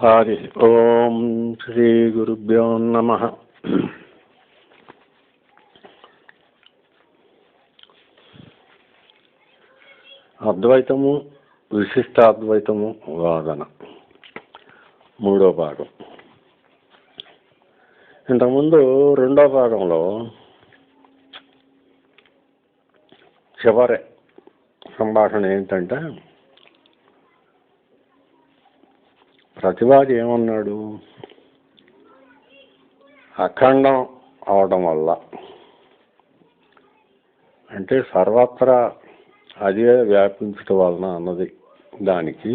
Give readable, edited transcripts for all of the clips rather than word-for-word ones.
హరి ఓం శ్రీ గురుభ్యో నమః. అద్వైతము విశిష్టాద్వైతము వాదన మూడో భాగం. ఇంతకుముందు రెండో భాగంలో చివరి సంభాషణ ఏంటంటే, ప్రతివాది ఏమన్నాడు, అఖండం అవడం వల్ల అంటే సర్వత్రా అదే వ్యాపించటం వలన అన్నది దానికి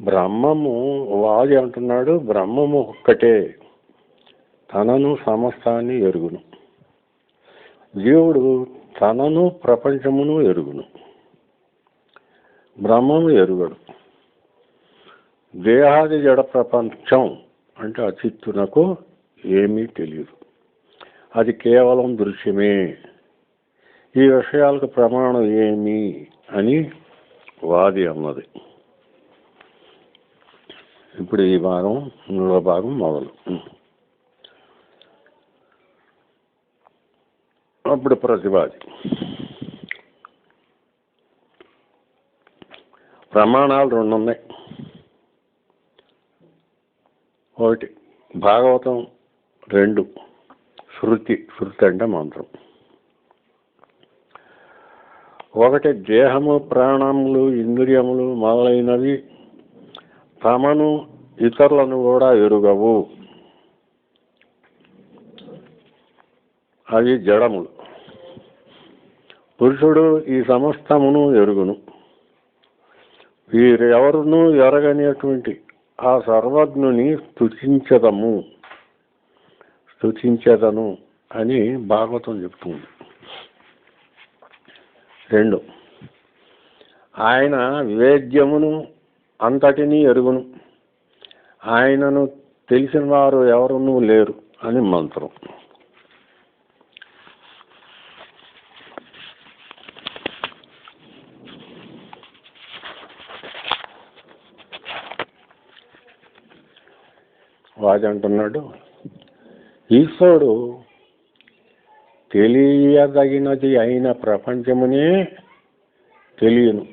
బ్రహ్మము, వాది అంటున్నాడు బ్రహ్మము ఒక్కటే తనను సమస్తాన్ని ఎరుగును, జీవుడు తనను ప్రపంచమును ఎరుగును, బ్రహ్మము ఎరుగడు. దేహాది జడ ప్రపంచం అంటే అచిత్తునకు ఏమీ తెలియదు, అది కేవలం దృశ్యమే, ఈ విషయాలకు ప్రమాణం ఏమి అని వాది అన్నది. ఇప్పుడు ఈ భాగం మూడో భాగం మొదలు. అప్పుడు ప్రతివాది ప్రమాణాలు రెండు ఉన్నాయి. ఒకటి భాగవతం, రెండు శృతి. శృతి అంటే మంత్రం. ఒకటి దేహము, ప్రాణములు, ఇంద్రియములు మొదలైనవి తమను ఇతరులను కూడా ఎరుగవు, అవి జడములు. పురుషుడు ఈ సమస్తమును ఎరుగును, వీరెవరునూ ఎరగనేటువంటి ఆ సర్వజ్ఞుని స్తుతించదను అని భాగవతం చెప్తుంది. రెండు, ఆయన వేద్యమును అంతటినీ ఎరుగును, ఆయనను తెలిసిన వారు ఎవరునూ లేరు అని మంత్రం. వాది అంటున్నాడు, ఈశ్వరుడు తెలియదగినది అయిన ప్రపంచమునే తెలియను,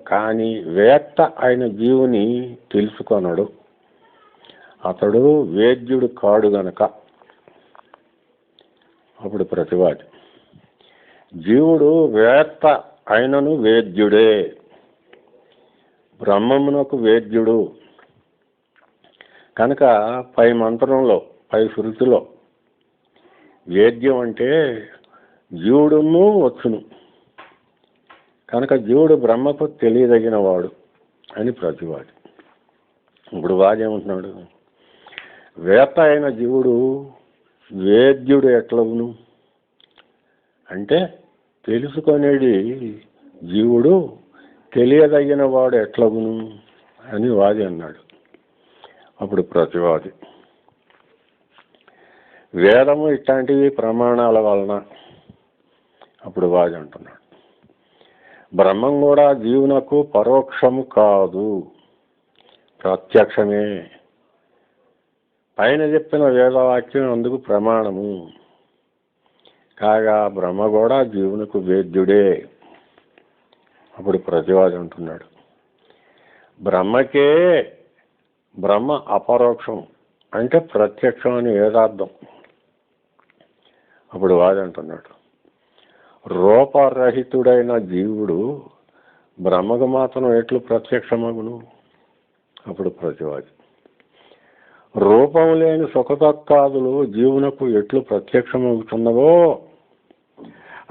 కానీ వేత్త అయిన జీవుని తెలుసుకొనడు, అతడు వేద్యుడు కాడు గనక. అప్పుడు ప్రతివాది, జీవుడు వేత్త అయినను వేద్యుడే, బ్రహ్మమునకు వేద్యుడు కనుక పై మంత్రంలో, పై శృతిలో వేద్యం అంటే జీవుడును వచ్చును కనుక జీవుడు బ్రహ్మకు తెలియదగిన వాడు అని ప్రతివాది. ఇప్పుడు వాది ఏమంటున్నాడు, వేత్త అయిన జీవుడు వేద్యుడు ఎట్లవును అంటే, తెలుసుకొనేది జీవుడు తెలియదగిన వాడు ఎట్లవును అని వాది అన్నాడు. అప్పుడు ప్రతివాది, వేదము ఇట్లాంటివి ప్రమాణాల వలన. అప్పుడు వాది అంటున్నాడు, బ్రహ్మం కూడా జీవునకు పరోక్షము కాదు, ప్రత్యక్షమే. పైన చెప్పిన వేదవాక్యం అందుకు ప్రమాణము కాగా బ్రహ్మ కూడా జీవునకు వేద్యుడే. అప్పుడు ప్రతివాది అంటున్నాడు, బ్రహ్మ అపరోక్షం అంటే ప్రత్యక్షం అని వేదార్థం. అప్పుడు వాది అంటున్నాడు, రూపరహితుడైన జీవుడు బ్రహ్మకు మాత్రం ఎట్లు ప్రత్యక్షమగును. అప్పుడు ప్రతివాది, రూపం లేని సుఖదుఖాదులు జీవునకు ఎట్లు ప్రత్యక్షమవుతున్నవో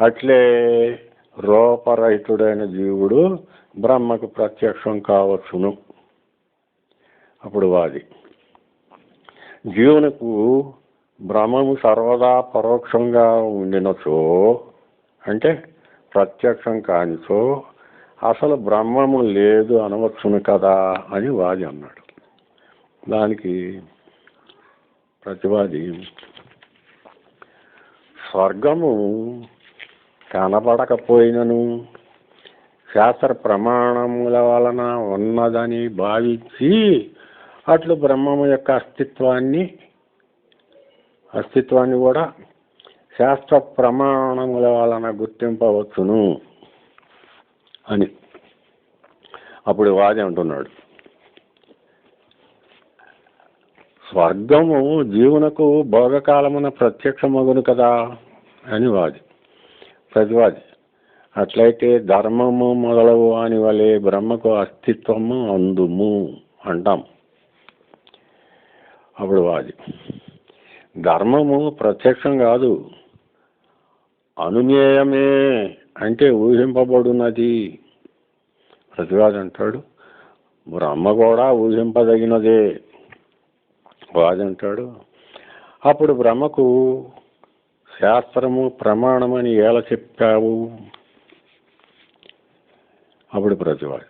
అట్లే రూపరహితుడైన జీవుడు బ్రహ్మకు ప్రత్యక్షం కావచ్చును. అప్పుడు వాది, జీవునకు బ్రహ్మము సర్వదా పరోక్షంగా ఉండినచో అంటే ప్రత్యక్షం కానిచో అసలు బ్రహ్మము లేదు అనవచ్చును కదా అని వాది అన్నాడు. దానికి ప్రతివాది, స్వర్గము కనబడకపోయినను శాస్త్ర ప్రమాణముల వలన ఉన్నదని భావించి అట్లు బ్రహ్మము యొక్క అస్తిత్వాన్ని కూడా శాస్త్ర ప్రమాణముల వలన గుర్తింపవచ్చును అని అప్పుడు వాది అంటున్నాడు. స్వర్గము జీవునకు భోగకాలమున ప్రత్యక్షమగును కదా అని ప్రతివాది. అట్లయితే ధర్మము మొదలవు అని వలె బ్రహ్మకు అస్తిత్వము అందుము అంటాం. అప్పుడు వాది, ధర్మము ప్రత్యక్షం కాదు, అనుమేయమే, అంటే ఊహింపబడున్నది. ప్రతివాది అంటాడు, బ్రహ్మ కూడా ఊహింపదగినదే. వాది అంటాడు, అప్పుడు బ్రహ్మకు శాస్త్రము ప్రమాణమని ఎలా చెప్పావు? అప్పుడు ప్రతివాది,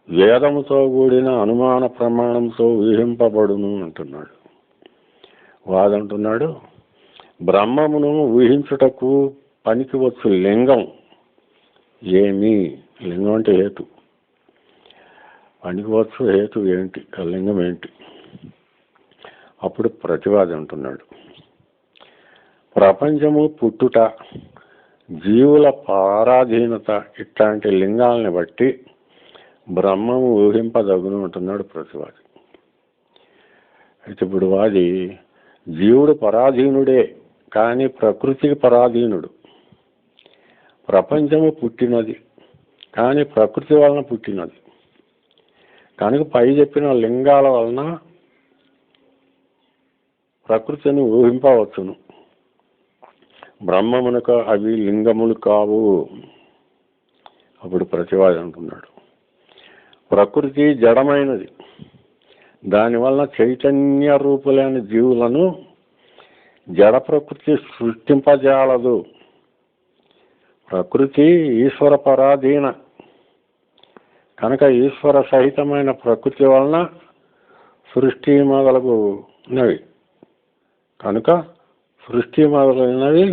వేదముతో కూడిన అనుమాన ప్రమాణంతో ఊహింపబడును అంటున్నాడు. వాదంటున్నాడు, బ్రహ్మమును ఊహించుటకు పనికి వచ్చు లింగం ఏమి? లింగం అంటే హేతు. పనికి వచ్చు హేతు ఏంటి? ఆ లింగం ఏంటి? అప్పుడు ప్రతివాది అంటున్నాడు, ప్రపంచము పుట్టుట, జీవుల పరాధీనత ఇట్లాంటి లింగాలని బట్టి బ్రహ్మము ఊహింపదగును అంటున్నాడు ప్రతివాది. అయితే ఇప్పుడు వాది, జీవుడు పరాధీనుడే కానీ ప్రకృతికి పరాధీనుడు. ప్రపంచము పుట్టినది కానీ ప్రకృతి వలన పుట్టినది కనుక పై చెప్పిన లింగాల వలన ప్రకృతిని ఊహింపవచ్చును. బ్రహ్మమునకు అవి లింగములు కావు. అప్పుడు ప్రతివాది అంటున్నాడు, ప్రకృతి జడమైనది, దానివలన చైతన్య రూపులైన జీవులను జడ ప్రకృతి సృష్టింపజాలదు. ప్రకృతి ఈశ్వర పరాధీన కనుక ఈశ్వర సహితమైన ప్రకృతి వలన సృష్టి మొదలగునవి కనుక సృష్టి మొదలైనవి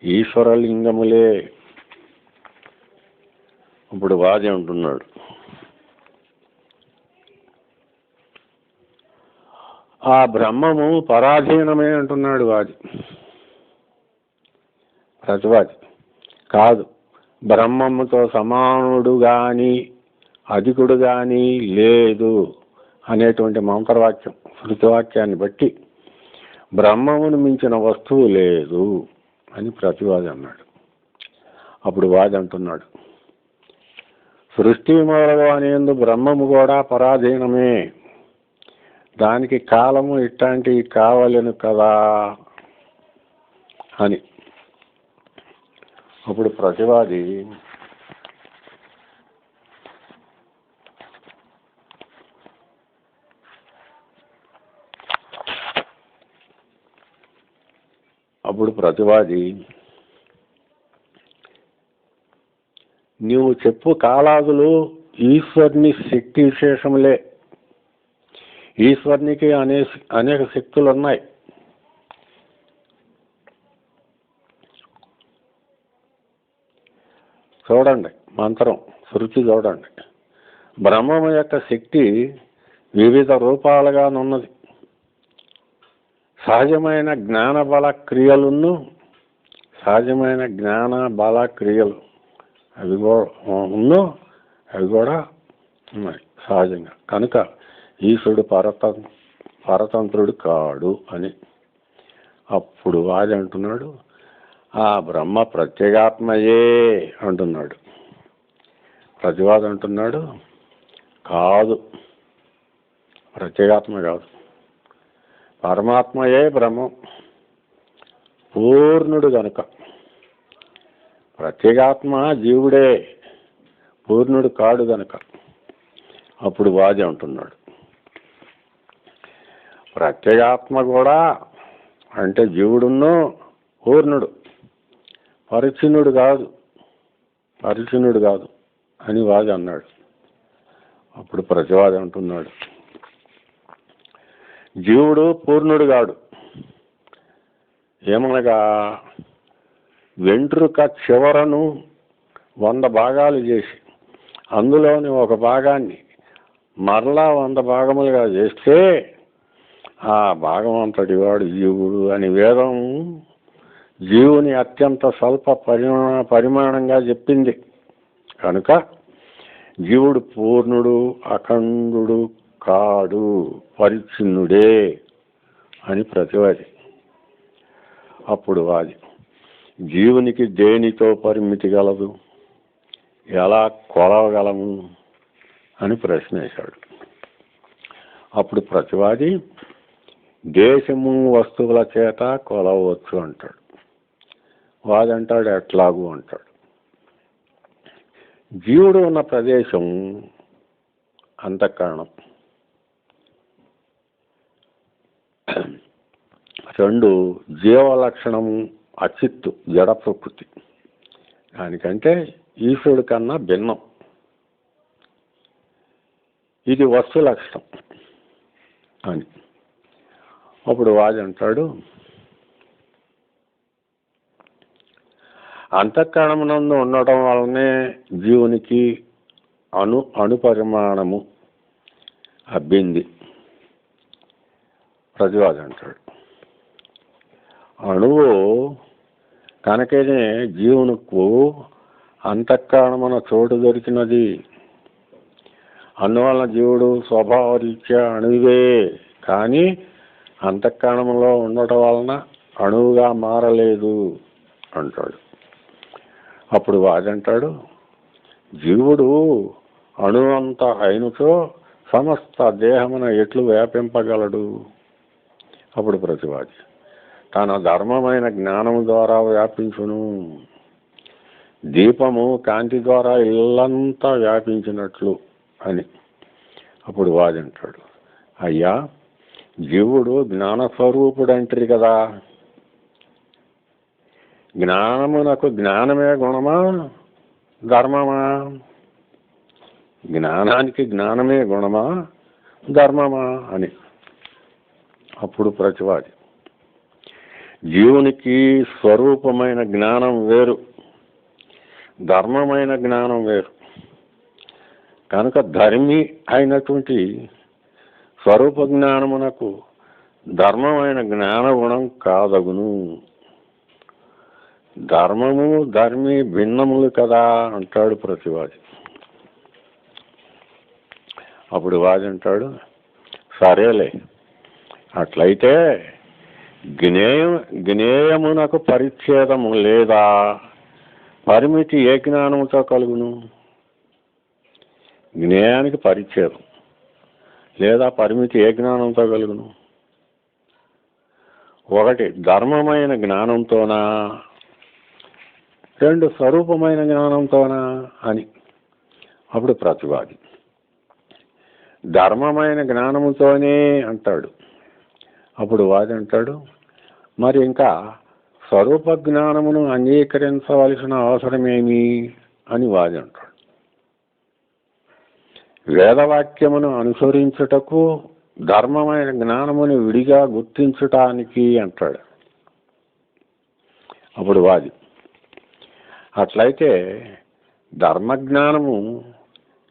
ఈశ్వరలింగములే. ఇప్పుడు వాది అంటున్నాడు, ఆ బ్రహ్మము పరాధీనమే అంటున్నాడు వాది. ప్రతివాది, కాదు, బ్రహ్మముతో సమానుడు గాని అధికుడు గాని లేదు అనేటువంటి మంత్రవాక్యం, శృతివాక్యాన్ని బట్టి బ్రహ్మమును మించిన వస్తువు లేదు అని ప్రతివాది అన్నాడు. అప్పుడు వాది అంటున్నాడు, సృష్టి మొదలగు అనేందు బ్రహ్మము కూడా పరాధీనమే, దానికి కాలము ఇట్లాంటివి కావలేను కదా అని. అప్పుడు ప్రతివాది, నీవు చెప్పు కాలాదులు ఈశ్వరుని శక్తి విశేషములే. ఈశ్వరునికి అనేక శక్తులు ఉన్నాయి. చూడండి, మంత్రం శృతి చూడండి. బ్రహ్మము యొక్క శక్తి వివిధ రూపాలుగానున్నది. సహజమైన జ్ఞాన బల క్రియలు అవి కూడా ఉన్నాయి సహజంగా. కనుక ఈశ్వరుడు పరతంత్రుడు కాడు అని. అప్పుడు వాది అంటున్నాడు, ఆ బ్రహ్మ ప్రత్యేగాత్మయే అంటున్నాడు. ప్రతివాది అంటున్నాడు, కాదు, ప్రత్యేగాత్మ కాదు, పరమాత్మయే బ్రహ్మం, పూర్ణుడు గనుక. ప్రత్యేగాత్మ జీవుడే, పూర్ణుడు కాడు గనుక. అప్పుడు వాది అంటున్నాడు, ప్రత్యేగాత్మ కూడా అంటే జీవుడును పూర్ణుడు, పరిచ్ఛిన్నుడు కాదు అని వాది అన్నాడు. అప్పుడు ప్రతివాది అంటున్నాడు, జీవుడు పూర్ణుడు కాడు. ఏమనగా వెంట్రుక చివరను 100 భాగాలు చేసి అందులోని ఒక భాగాన్ని మరలా 100 భాగములుగా చేస్తే ఆ భాగం అంతటి వాడు జీవుడు అని వేదం జీవుని అత్యంత స్వల్ప పరిమాణంగా చెప్పింది. కనుక జీవుడు పూర్ణుడు అఖండుడు కాడు, పరిచ్ఛిన్నుడే అని ప్రతివాది. అప్పుడు వాది జీవునికి దేనితో పరిమితి గలదు, ఎలా కొలవగలము అని ప్రశ్న వేశాడు. అప్పుడు ప్రతివాది దేశము వస్తువుల చేత కొలవచ్చు అంటాడు. వాదంటాడు ఎట్లాగూ అంటాడు. జీవుడు ఉన్న ప్రదేశం అంతఃకరణం. 2 జీవలక్షణము అచిత్తు, జడ ప్రకృతి. దానికంటే ఈశ్వరుడి కన్నా భిన్నం. ఇది వస్తు లక్షణం అని. అప్పుడు వాది అంటాడు అంతఃకరణమునందు ఉండటం వలనే జీవునికి అణుపరిమాణము అబ్బింది. ప్రతివాది అంటాడు అణువు కనుకనే జీవునకు అంతఃకరణమున చోటు దొరికినది. అందువలన జీవుడు స్వభావరీత్యా అణువే, కానీ అంతఃకరణంలో ఉండటం వలన అణువుగా మారలేదు అంటాడు. అప్పుడు వాదంటాడు జీవుడు అణువంత అయినచో సమస్త దేహమున ఎట్లు వ్యాపింపగలడు. అప్పుడు ప్రతివాది తన ధర్మమైన జ్ఞానము ద్వారా వ్యాపించును. దీపము కాంతి ద్వారా ఇల్లంతా వ్యాపించినట్లు అని. అప్పుడు వాదంటాడు అయ్యా, జీవుడు జ్ఞానస్వరూపుడు అంటారు కదా, జ్ఞానమునకు జ్ఞానమే గుణమా ధర్మమా? జ్ఞానానికి జ్ఞానమే గుణమా ధర్మమా అని. అప్పుడు ప్రతివాది జీవునికి స్వరూపమైన జ్ఞానం వేరు, ధర్మమైన జ్ఞానం వేరు. కనుక ధర్మి అయినటువంటి స్వరూప జ్ఞానమునకు ధర్మమైన జ్ఞాన గుణం కాదగును. ధర్మము ధర్మి భిన్నములు కదా అంటాడు ప్రతివాది. అప్పుడు వాది అంటాడు సరేలే, అట్లయితే జ్ఞేయమునకు పరిచ్ఛేదము లేదా పరిమితి ఏ జ్ఞానముతో కలుగును? జ్ఞేయానికి పరిచ్ఛేదం లేదా పరిమితి ఏ జ్ఞానంతో కలుగును? 1 ధర్మమైన జ్ఞానంతోనా, 2 స్వరూపమైన జ్ఞానంతోనా అని. అప్పుడు ప్రతివాది ధర్మమైన జ్ఞానముతోనే అంటాడు. అప్పుడు వాది అంటాడు మరి ఇంకా స్వరూప జ్ఞానమును అంగీకరించవలసిన అవసరమేమి అని వాది అంటాడు. వేదవాక్యమును అనుసరించుటకు ధర్మమైన జ్ఞానమును విడిగా గుర్తించటానికి అంటాడు. అప్పుడు వాది అట్లయితే ధర్మజ్ఞానము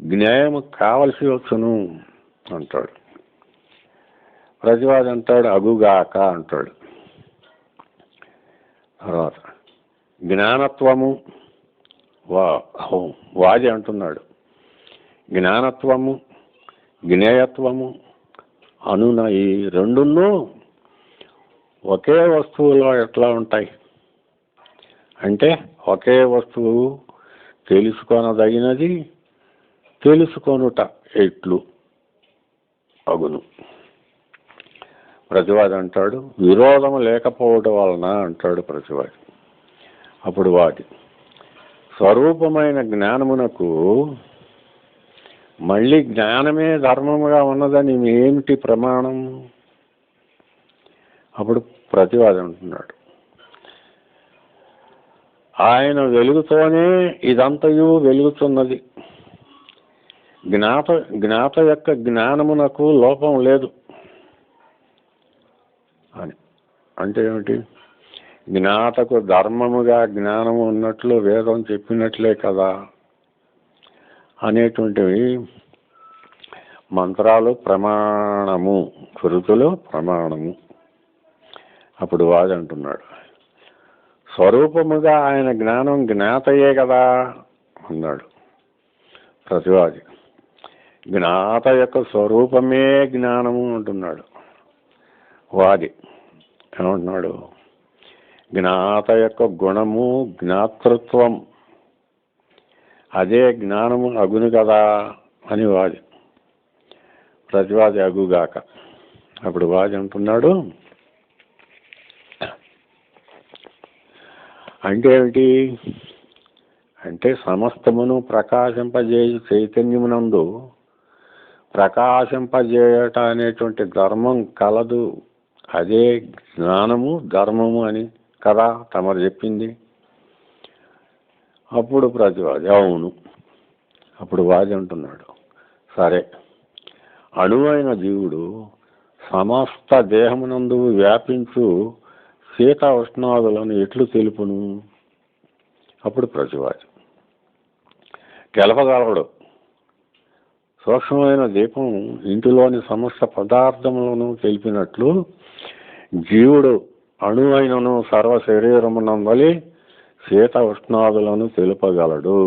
జ్ఞేయము కావలసి వచ్చును అంటాడు. ప్రతివాది అంటాడు అగుగాక అంటాడు. తర్వాత జ్ఞానత్వము వాది అంటున్నాడు జ్ఞానత్వము జ్ఞేయత్వము అనున ఈ రెండును ఒకే వస్తువులో ఎట్లా ఉంటాయి అంటే ఒకే వస్తువు తెలుసుకొనదగినది, తెలుసుకొనుట ఎట్లు అగును. ప్రతివాది అంటాడు విరోధము లేకపోవడం వలన అంటాడు ప్రతివాది. అప్పుడు వాది స్వరూపమైన జ్ఞానమునకు మళ్ళీ జ్ఞానమే ధర్మముగా ఉన్నదని ఏమిటి ప్రమాణం? అప్పుడు ప్రతివాది అంటున్నాడు ఆయన వెలుగుతోనే ఇదంతయు వెలుగుతున్నది. జ్ఞాత యొక్క జ్ఞానమునకు లోపం లేదు అని. అంటే ఏమిటి? జ్ఞాతకు ధర్మముగా జ్ఞానము ఉన్నట్లు వేదం చెప్పినట్లే కదా అనేటువంటివి మంత్రాలు ప్రమాణము, శృతులు ప్రమాణము. అప్పుడు వాడు అంటున్నాడు, స్వరూపముగా ఆయన జ్ఞానం జ్ఞాతయే కదా అన్నాడు ప్రతివాది. జ్ఞాత యొక్క స్వరూపమే జ్ఞానము అంటున్నాడు వాది. ఏమంటున్నాడు? జ్ఞాత యొక్క గుణము జ్ఞాతృత్వం, అదే జ్ఞానము అగును కదా అని వాది. ప్రతివాది అగుగాక. అప్పుడు వాది అంటున్నాడు, అంటే ఏమిటి అంటే సమస్తమును ప్రకాశింపజేయు చైతన్యమునందు ప్రకాశింపజేయట అనేటువంటి ధర్మం కలదు, అదే జ్ఞానము ధర్మము అని కదా తమరు చెప్పింది. అప్పుడు ప్రతివాది అవును. అప్పుడు వాది అంటున్నాడు, సరే, అణువైన జీవుడు సమస్త దేహమునందు వ్యాపించు శీత ఉష్ణాదులను ఎట్లు తెలుపును? అప్పుడు ప్రతివాది తెలపగలడు. సూక్ష్మమైన దీపం ఇంటిలోని సమస్త పదార్థములను తెలిపినట్లు జీవుడు అణువైనను సర్వ శరీరమునందలి శీత ఉష్ణాదులను తెలుపగలడు.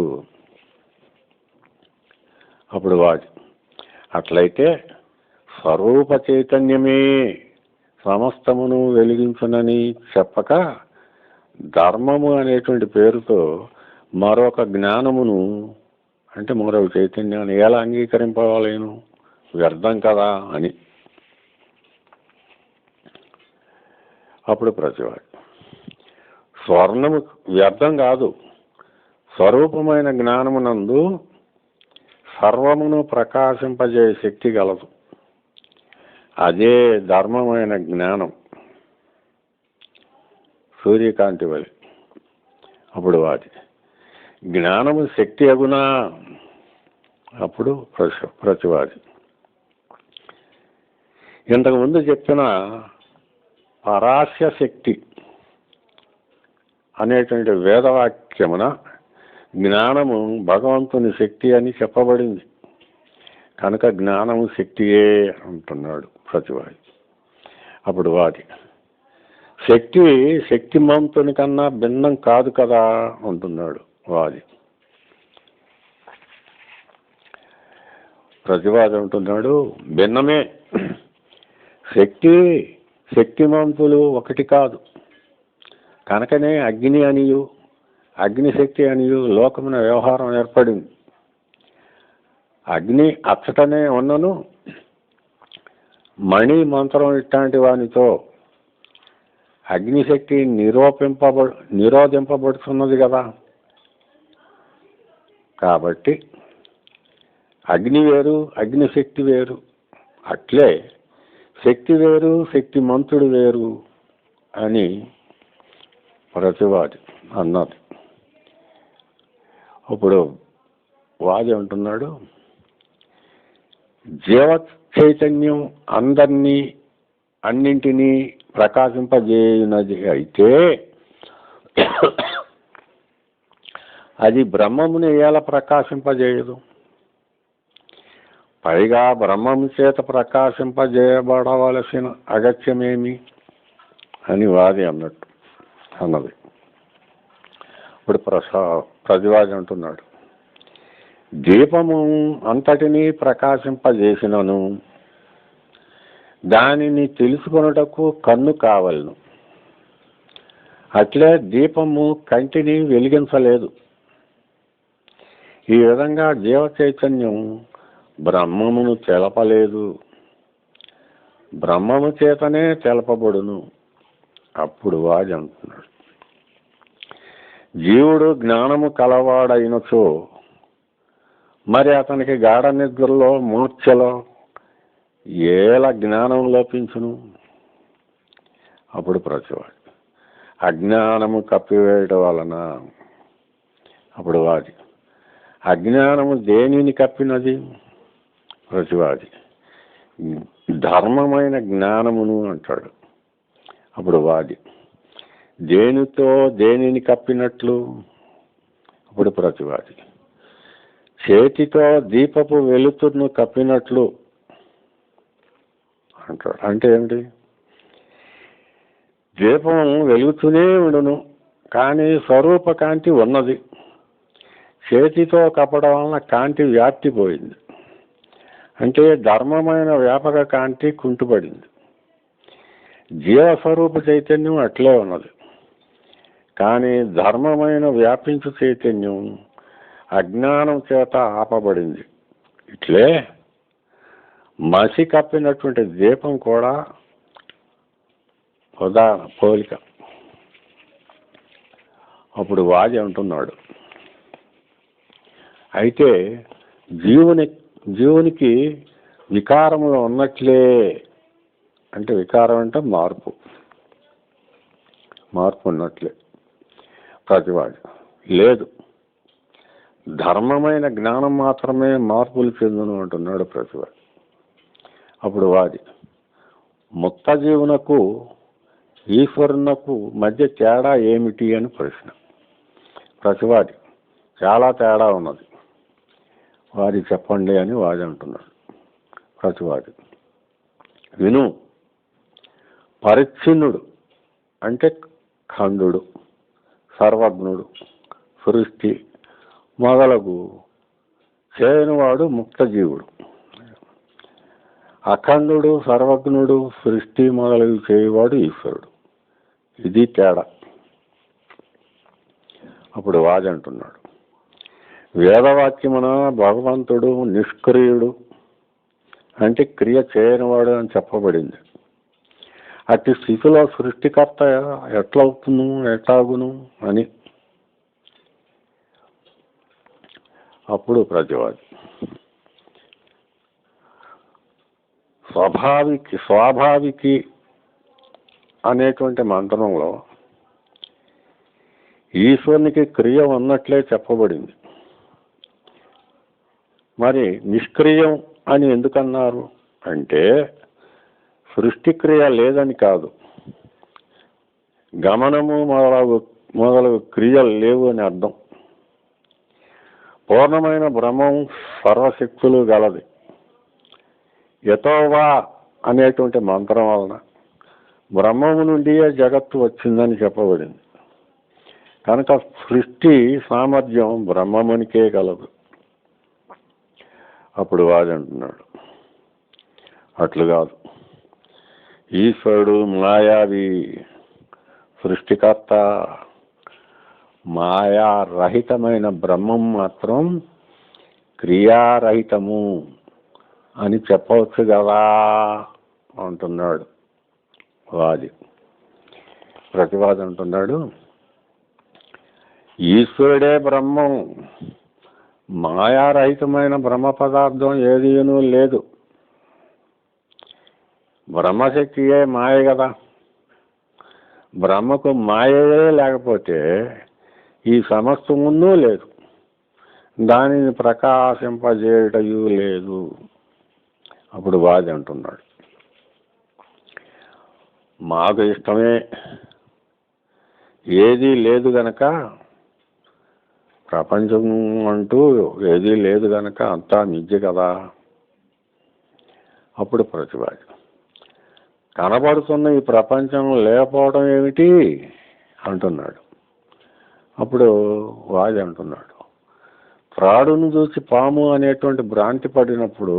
అప్పుడు వాడి అట్లయితే స్వరూప చైతన్యమే సమస్తమును వెలిగించునని చెప్పక ధర్మము అనేటువంటి పేరుతో మరొక జ్ఞానమును అంటే మరొక చైతన్యాన్ని ఎలా అంగీకరింపలేను? వ్యర్థం కదా అని. అప్పుడు ప్రతివాడు స్వర్ణము వ్యర్థం కాదు, స్వరూపమైన జ్ఞానమునందు సర్వమును ప్రకాశింపజే శక్తి గలదు, అదే ధర్మమైన జ్ఞానం, సూర్యకాంతి వలె. అప్పుడు వాటి జ్ఞానము శక్తి అగునా? అప్పుడు ప్రతివాది ఇంతకుముందు చెప్పిన పరాస్య శక్తి అనేటువంటి వేదవాక్యమున జ్ఞానము భగవంతుని శక్తి అని చెప్పబడింది కనుక జ్ఞానము శక్తియే అంటున్నాడు ప్రతివాది. అప్పుడు వాది శక్తి శక్తిమంతుని కన్నా భిన్నం కాదు కదా అంటున్నాడు వాది. ప్రతివాది అంటున్నాడు భిన్నమే. శక్తిమంతులు ఒకటి కాదు కనుకనే అగ్ని అనియు అగ్నిశక్తి అనియు లోకమున వ్యవహారం ఏర్పడింది. అగ్ని అచ్చటనే ఉన్నను మణి మంత్రం ఇట్లాంటి వానితో అగ్నిశక్తి నిరోధింపబడుతున్నది కదా. కాబట్టి అగ్ని వేరు అగ్నిశక్తి వేరు, అట్లే శక్తి వేరు శక్తిమంతుడు వేరు అని ప్రతివాది అన్నది. ఇప్పుడు వాది అంటున్నాడు జీవ చైతన్యం అన్నింటినీ ప్రకాశింపజేయునది అయితే అది బ్రహ్మముని ఎలా ప్రకాశింపజేయదు? పైగా బ్రహ్మము చేత ప్రకాశింపజేయబడవలసిన అగత్యమేమి అని వాది అన్నది. ఇప్పుడు ప్రతివాది అంటున్నాడు దీపము అంతటినీ ప్రకాశింపజేసినను దానిని తెలుసుకొనుటకు కన్ను కావలను. అట్లే దీపము కంటిని వెలిగించలేదు. ఈ విధంగా జీవ చైతన్యం బ్రహ్మమును తెలపలేదు, బ్రహ్మము చేతనే తెలపబడును. అప్పుడు వాది అంటున్నాడు జీవుడు జ్ఞానము కలవాడైనచో మరి అతనికి గాఢ నిద్రలో మూర్ఛలో ఏల జ్ఞానం లోపించును? అప్పుడు ప్రతివాది అజ్ఞానము కప్పివేయడం వలన. అప్పుడు వాది అజ్ఞానము దేనిని కప్పినది? ప్రతివాది ధర్మమైన జ్ఞానమును అంటాడు. అప్పుడు వాది దేనితో దేనిని కప్పినట్లు? అప్పుడు ప్రతివాది, చేతితో దీపపు వెలుతురును కప్పినట్లు అంటాడు. అంటే ఏమిటి? దీపం వెలుగుతూనే ఉండును, కానీ స్వరూప కాంతి ఉన్నది. చేతితో కప్పడం వలన కాంతి వ్యాప్తి పోయింది. అంటే ధర్మమైన వ్యాపక కాంతి కుంటుపడింది. జీవస్వరూప చైతన్యం అట్లే ఉన్నది, కానీ ధర్మమైన వ్యాపించు చైతన్యం అజ్ఞానం చేత ఆపబడింది. ఇట్లే మసి కప్పినటువంటి దీపం కూడా ఉదాహరణ పోలిక. అప్పుడు వాది అంటున్నాడు, అయితే జీవునికి వికారములు ఉన్నట్లే. అంటే వికారం అంటే మార్పు ఉన్నట్లే. ప్రతివాడు, లేదు, ధర్మమైన జ్ఞానం మాత్రమే మార్పులు చెందును అంటున్నాడు ప్రతివాడు. అప్పుడు వాది, ముక్త జీవునకు ఈశ్వరునకు మధ్య తేడా ఏమిటి అని ప్రశ్న. ప్రతివాది, చాలా తేడా ఉన్నది. వాది చెప్పండి అని వాది అంటున్నాడు. ప్రతివాది, విను. పరిచ్ఛిన్నుడు అంటే ఖండుడు, సర్వజ్ఞుడు, సృష్టి మొదలగు చేయనివాడు ముక్తజీవుడు. అఖండుడు, సర్వజ్ఞుడు, సృష్టి మొదలగు చేయవాడు ఈశ్వరుడు. ఇది తేడా. అప్పుడు వాది అంటున్నాడు, వేదవాక్యమున భగవంతుడు నిష్క్రియుడు అంటే క్రియ చేయనివాడు అని చెప్పబడింది. అట్టి స్థితిలో సృష్టికర్త ఎట్లాగును అని. అప్పుడు ప్రతివాది, స్వాభావికి అనేటువంటి మంత్రంలో ఈశ్వరునికి క్రియ ఉన్నట్లే చెప్పబడింది. మరి నిష్క్రియం అని ఎందుకన్నారు అంటే సృష్టి క్రియ లేదని కాదు, గమనము మొదలగు క్రియలు లేవు అని అర్థం. పూర్ణమైన బ్రహ్మం సర్వశక్తులు గలది. యతోవా అనేటువంటి మంత్రం వలన బ్రహ్మము నుండియే జగత్తు వచ్చిందని చెప్పబడింది. కనుక సృష్టి సామర్థ్యం బ్రహ్మమునికే కలదు. అప్పుడు వాడు అంటున్నాడు, అట్లు కాదు, ఈశ్వరుడు మాయావి, సృష్టికర్త. మాయారహితమైన బ్రహ్మం మాత్రం క్రియారహితము అని చెప్పవచ్చు కదా అంటున్నాడు వాది. ప్రతివాది అంటున్నాడు, ఈశ్వరుడే బ్రహ్మం, మాయారహితమైన బ్రహ్మ పదార్థం ఏదీనూ లేదు. బ్రహ్మశక్తియే మాయ కదా. బ్రహ్మకు మాయే లేకపోతే ఈ సమస్తమును లేదు, దానిని ప్రకాశింపజేయటయు లేదు. అప్పుడు వాది అంటున్నాడు, మాకు ఇష్టమే, ఏదీ లేదు గనక, ప్రపంచం అంటూ ఏదీ లేదు గనక అంతా మిథ్య కదా. అప్పుడు ప్రతివాది, కనబడుతున్న ఈ ప్రపంచం లేకపోవడం ఏమిటి అంటున్నాడు. అప్పుడు వాది అంటున్నాడు, త్రాడును చూసి పాము అనేటువంటి భ్రాంతి పడినప్పుడు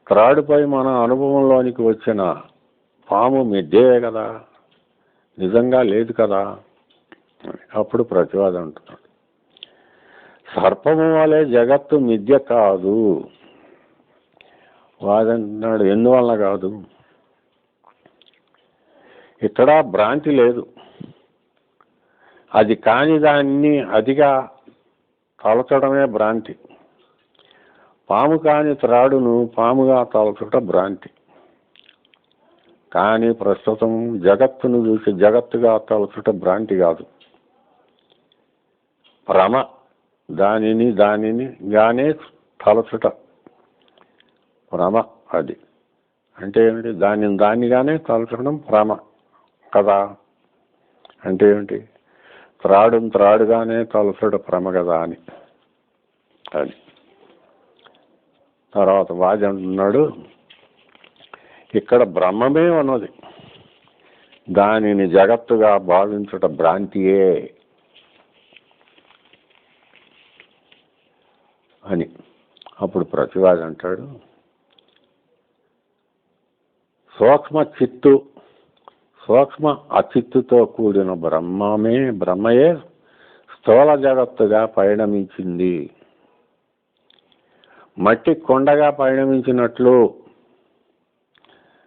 త్రాడుపై మన అనుభవంలోనికి వచ్చిన పాము మిథ్యే కదా, నిజంగా లేదు కదా. అప్పుడు ప్రతివాది అంటున్నాడు, సర్పము వలె జగత్తు మిథ్య కాదు. వాదంటున్నాడు, ఎందువలన కాదు? ఇక్కడ భ్రాంతి లేదు, అది కాని దాన్ని అతిగా తలచడమే భ్రాంతి. పాము కాని త్రాడును పాముగా తలచుట భ్రాంతి. కానీ ప్రస్తుతం జగత్తును చూసి జగత్తుగా తలచుట భ్రాంతి కాదు, భ్రమ. దానిని గానే తలచుట భ్రమ. అది అంటే ఏమిటి? దానిగానే తలచడం భ్రమ కదా. అంటే ఏమిటి? త్రాడుగానే తలసడు భ్రమ కదా అని. అది తర్వాత వాది అంటున్నాడు, ఇక్కడ బ్రహ్మమే ఉన్నది, దానిని జగత్తుగా భావించుట భ్రాంతియే అని. అప్పుడు ప్రతివాది అంటాడు, సూక్ష్మ అచిత్తుతో కూడిన బ్రహ్మయే స్థూల జగత్తుగా పరిణమించింది. మట్టి కొండగా పరిణమించినట్లు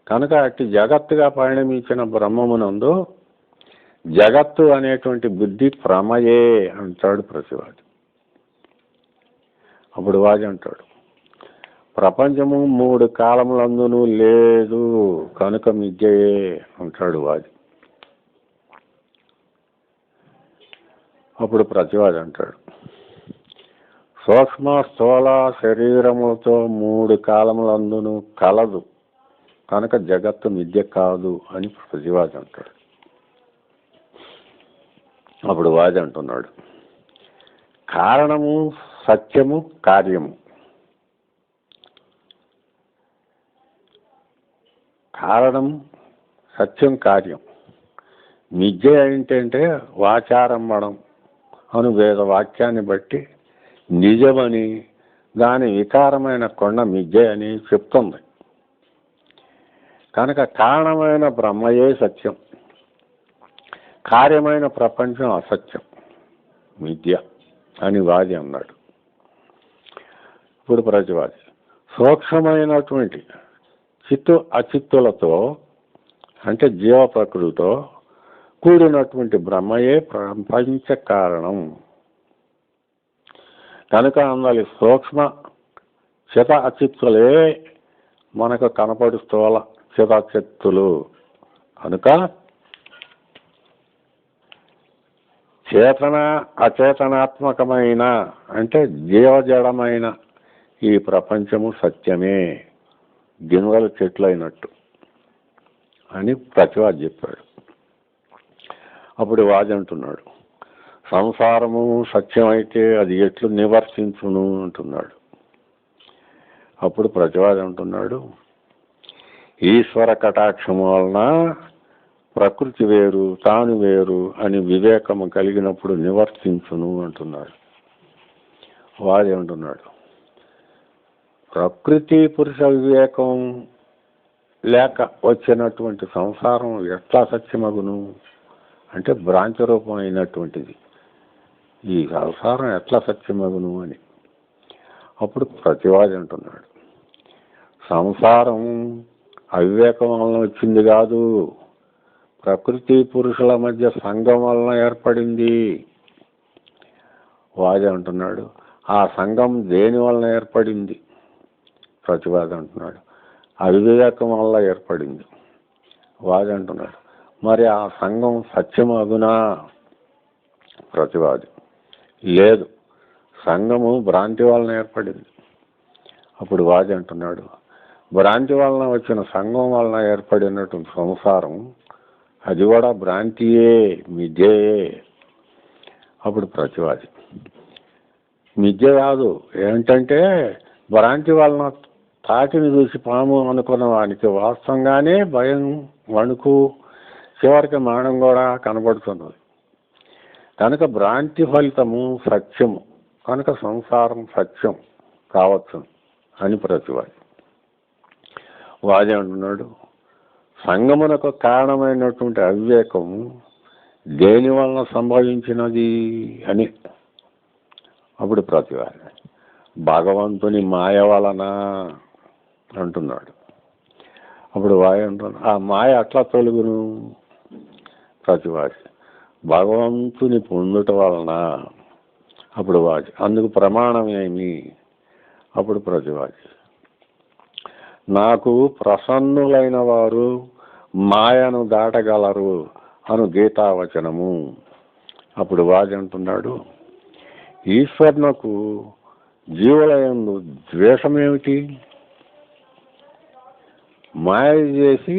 కనుక అట్టి జగత్తుగా పరిణమించిన బ్రహ్మమునందు జగత్తు అనేటువంటి బుద్ధి ప్రమయే అంటాడు ప్రతివాది. అప్పుడు వాది అంటాడు, ప్రపంచము 3 కాలములందునూ లేదు కనుక మిథ్యయే అంటాడు వాది. అప్పుడు ప్రతివాది అంటాడు, సూక్ష్మ స్థూల శరీరములతో 3 కాలములందునూ కలదు కనుక జగత్తు మిథ్య కాదు అని ప్రతివాది అంటాడు. అప్పుడు వాది అంటున్నాడు, కారణము సత్యము కార్యము. కారణం సత్యం, కార్యం. మిథ్య ఏంటంటే వాచారంభణం అను వేద వాక్యాన్ని బట్టి నిజమని, దాని వికారమైన కొండ మిథ్య అని చెప్తుంది. కనుక కారణమైన బ్రహ్మయే సత్యం, కార్యమైన ప్రపంచం అసత్యం, మిథ్య అని వాది అన్నాడు. ఇప్పుడు ప్రతివాది, సూక్ష్మమైనటువంటి అచిత్తులతో అంటే జీవ ప్రకృతితో కూడినటువంటి బ్రహ్మయే ప్రపంచ కారణం. కనుక అందులో సూక్ష్మ అచిత్తులే మనకు కనపడు స్థూల చిత్తచిత్తులు. కనుక చేతన అచేతనాత్మకమైన అంటే జీవజడమైన ఈ ప్రపంచము సత్యమే, గినుగల చెట్లు అయినట్టు అని ప్రతివాది చెప్పాడు. అప్పుడు వాది అంటున్నాడు, సంసారము సత్యమైతే అది ఎట్లు నివర్తించును అంటున్నాడు. అప్పుడు ప్రతివాది అంటున్నాడు, ఈశ్వర కటాక్షము వలన ప్రకృతి వేరు తాను వేరు అని వివేకము కలిగినప్పుడు నివర్తించును అంటున్నాడు. వాది అంటున్నాడు, ప్రకృతి పురుష వివేకం లేక వచ్చినటువంటి సంసారం ఎట్లా సత్యమగును అంటే భ్రాంతి రూపం అయినటువంటిది, ఈ సంసారం ఎట్లా సత్యమగును అని. అప్పుడు ప్రతివాది అంటున్నాడు, సంసారం అవివేకం వలన వచ్చింది కాదు, ప్రకృతి పురుషుల మధ్య సంఘం వలన ఏర్పడింది. వాది అంటున్నాడు, ఆ సంఘం దేని వలన ఏర్పడింది? ప్రతివాది అంటున్నాడు, అవివేకం వల్ల ఏర్పడింది. వాది అంటున్నాడు, మరి ఆ సంఘం సత్యమగునా? ప్రతివాది, లేదు, సంఘము భ్రాంతి వలన ఏర్పడింది. అప్పుడు వాది అంటున్నాడు, భ్రాంతి వలన వచ్చిన సంఘం వలన ఏర్పడినటువంటి సంసారం అది కూడా భ్రాంతియే, మిథ్యయే. అప్పుడు ప్రతివాది, మిథ్య కాదు, ఏంటంటే భ్రాంతి వలన తాటిని చూసి పాము అనుకున్న వానికి వాస్తవంగానే భయం, వణుకు, చివరికి మరణం కూడా కనబడుతున్నది. కనుక భ్రాంతి ఫలితము సత్యము, కనుక సంసారం సత్యం కావచ్చు అని ప్రతివాది. వాది అంటున్నాడు, సంగమునకు కారణమైనటువంటి అవివేకం దేని వలన సంభవించినది అని. అప్పుడు ప్రతివాది, భగవంతుని మాయ వలన అంటున్నాడు. అప్పుడు వాది అంటున్నాడు, ఆ మాయ అట్లా తొలుగును? ప్రతివాది, భగవంతుని పొందుట వలన. అప్పుడు వాది, అందుకు ప్రమాణం ఏమి? అప్పుడు ప్రతివాది, నాకు ప్రసన్నులైన వారు మాయను దాటగలరు అను గీతావచనము. అప్పుడు వాది అంటున్నాడు, ఈశ్వరునకు జీవులయందు ద్వేషమేమిటి? మాయ చేసి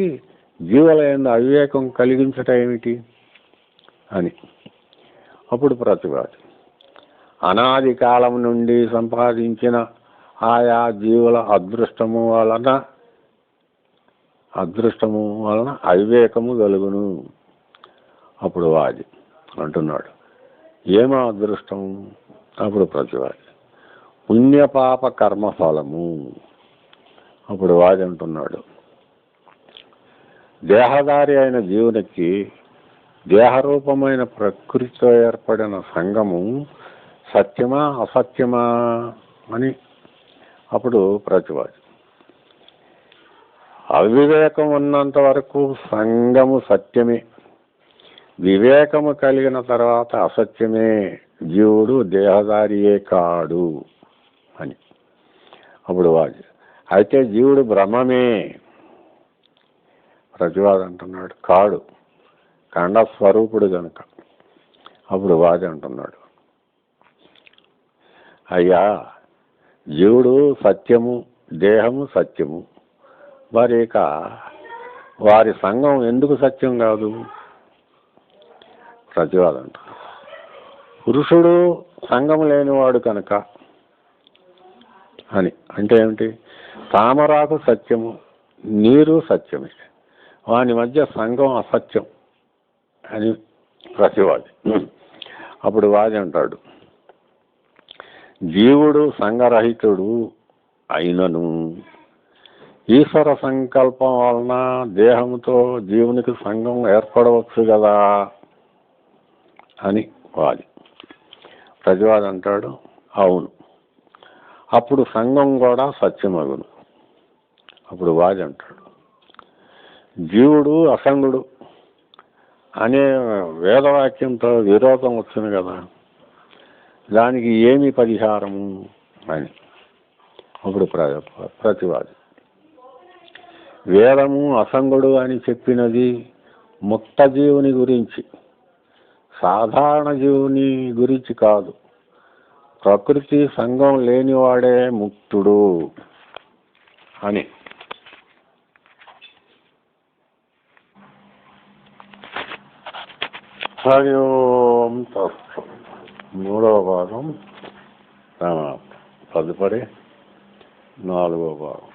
జీవులయందు అవివేకం కలిగించటం ఏమిటి? అని. అప్పుడు ప్రతివాది అనాది కాలం నుండి సంపాదించిన ఆయా జీవుల అదృష్టము వలన అవివేకము కలుగును. అప్పుడు వాది అంటున్నాడు, ఏమో అదృష్టం? అప్పుడు ప్రతివాది పుణ్యపాప కర్మఫలము. అప్పుడు వాది అంటున్నాడు, దేహదారి అయిన జీవునికి దేహరూపమైన ప్రకృతితో ఏర్పడిన సంగము సత్యమా అసత్యమా అని. అప్పుడు ప్రతివాది అవివేకం ఉన్నంత వరకు సంగము సత్యమే, వివేకము కలిగిన తర్వాత అసత్యమే, జీవుడు దేహదారియే కాడు అని. అప్పుడు వాది అయితే జీవుడు బ్రహ్మమే. ప్రతివాది అంటున్నాడు, కాడు, ఖండస్వరూపుడు కనుక. అప్పుడు వాది అంటున్నాడు, అయ్యా జీవుడు సత్యము, దేహము సత్యము, మరి ఇక వారి సంఘం ఎందుకు సత్యం కాదు? ప్రతివాది అంటున్నాడు, పురుషుడు సంఘం లేనివాడు కనుక అని. అంటే ఏమిటి? తామరాకు సత్యము, నీరు సత్యమే, వాని మధ్య సంఘం అసత్యం అని ప్రతివాది. అప్పుడు వాది అంటాడు, జీవుడు సంఘరహితుడు అయినను ఈశ్వర సంకల్పం వలన దేహంతో జీవునికి సంఘం ఏర్పడవచ్చు కదా అని వాది. ప్రతివాది అంటాడు, అవును, అప్పుడు సంఘం కూడా సత్యమగును. అప్పుడు వాది అంటాడు, జీవుడు అసంగుడు అనే వేదవాక్యంతో విరోధం వచ్చింది కదా, దానికి ఏమి పరిహారము అని. అప్పుడు ప్రతివాది వేదము అసంగుడు అని చెప్పినది ముక్త జీవుని గురించి, సాధారణ జీవుని గురించి కాదు. ప్రకృతి సంఘం లేనివాడే ముక్తుడు అని. హరి ఓం తత్సం. 3వ భాగం సమాప్తం. తదుపరి 4వ భాగం.